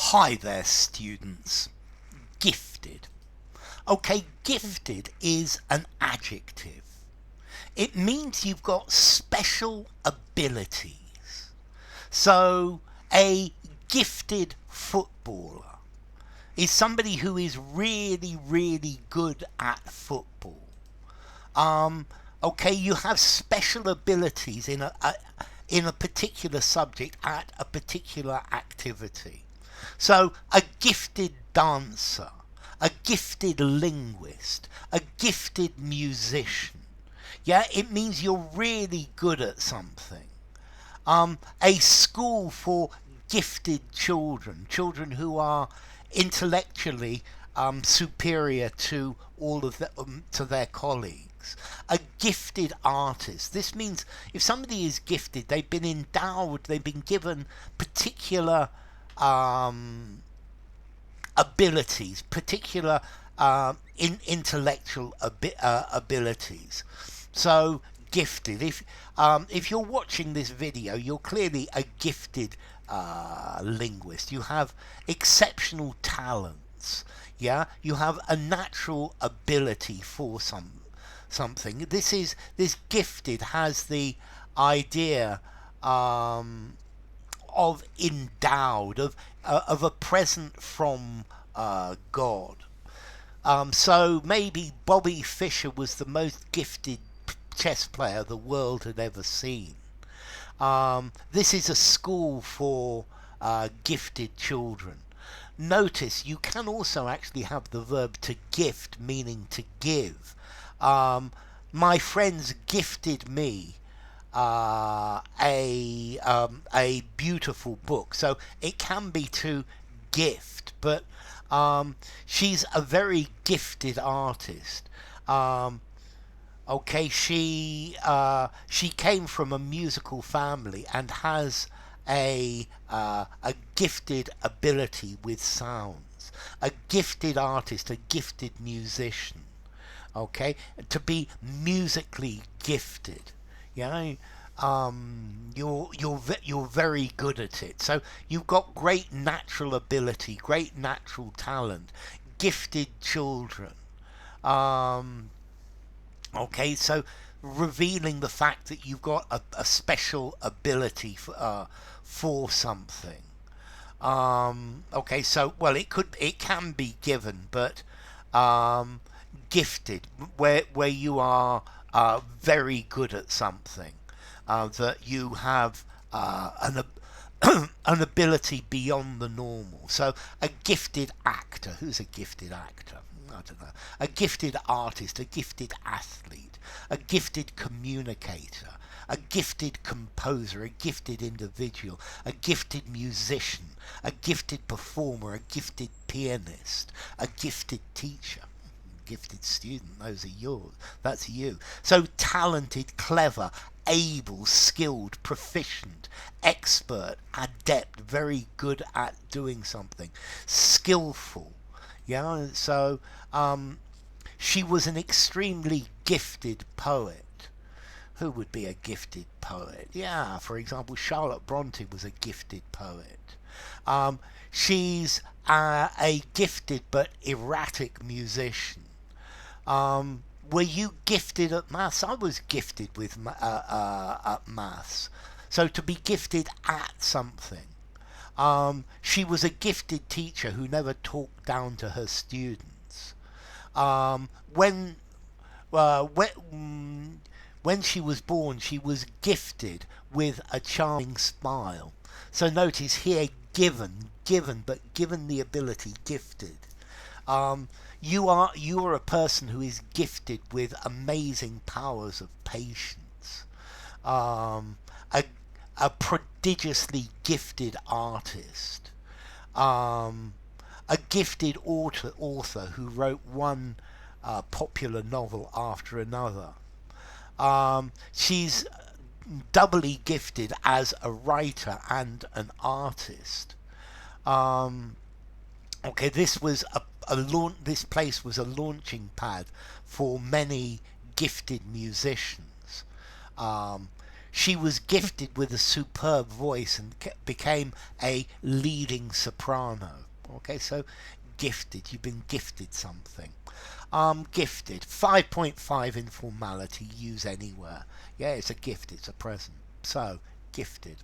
Hi there, students. Gifted. Okay, gifted is an adjective. It means you've got special abilities. So, a gifted footballer is somebody who is really, really good at football. Okay, you have special abilities in a particular subject at a particular activity. So, a gifted dancer, a gifted linguist, a gifted musician. Yeah, it means you're really good at something. A school for gifted children, children who are intellectually superior to all of to their colleagues. A gifted artist. This means if somebody is gifted, they've been endowed, they've been given particular abilities, particular intellectual abilities. So gifted. If you're watching this video, you're clearly a gifted linguist. You have exceptional talents. Yeah, you have a natural ability for something. This gifted has the idea of endowed, of a present from God. So maybe Bobby Fischer was the most gifted chess player the world had ever seen. This is a school for gifted children. Notice you can also actually have the verb to gift, meaning to give. My friends gifted me a beautiful book. So it can be to gift, but she's a very gifted artist. Okay, she came from a musical family and has a gifted ability with sounds. A gifted artist, a gifted musician. Okay, to be musically gifted. Yeah, you're very good at it. So you've got great natural ability, great natural talent, gifted children. Okay, so revealing the fact that you've got a special ability for something. Okay, so well, it can be given, but gifted, where you are very good at something, that you have an ability beyond the normal. So a gifted actor. Who's a gifted actor? I don't know. A gifted artist, a gifted athlete, a gifted communicator, a gifted composer, a gifted individual, a gifted musician, a gifted performer, a gifted pianist, a gifted teacher, gifted student. Those are yours. That's you. So talented, clever, able, skilled, proficient, expert, adept, very good at doing something, skillful. Yeah, so she was an extremely gifted poet. Who would be a gifted poet? Yeah, for example, Charlotte Bronte was a gifted poet. She's a gifted but erratic musician. Were you gifted at maths? I was gifted with at maths. So to be gifted at something. She was a gifted teacher who never talked down to her students. When she was born, she was gifted with a charming smile. So notice here, given, but given the ability, gifted. You are a person who is gifted with amazing powers of patience. A prodigiously gifted artist. A gifted author who wrote one popular novel after another. She's doubly gifted as a writer and an artist. Okay, this was this place was a launching pad for many gifted musicians. She was gifted with a superb voice and became a leading soprano. Okay, so gifted, you've been gifted something. Gifted, 5.5 informality, use anywhere. Yeah, it's a gift, it's a present. So, gifted.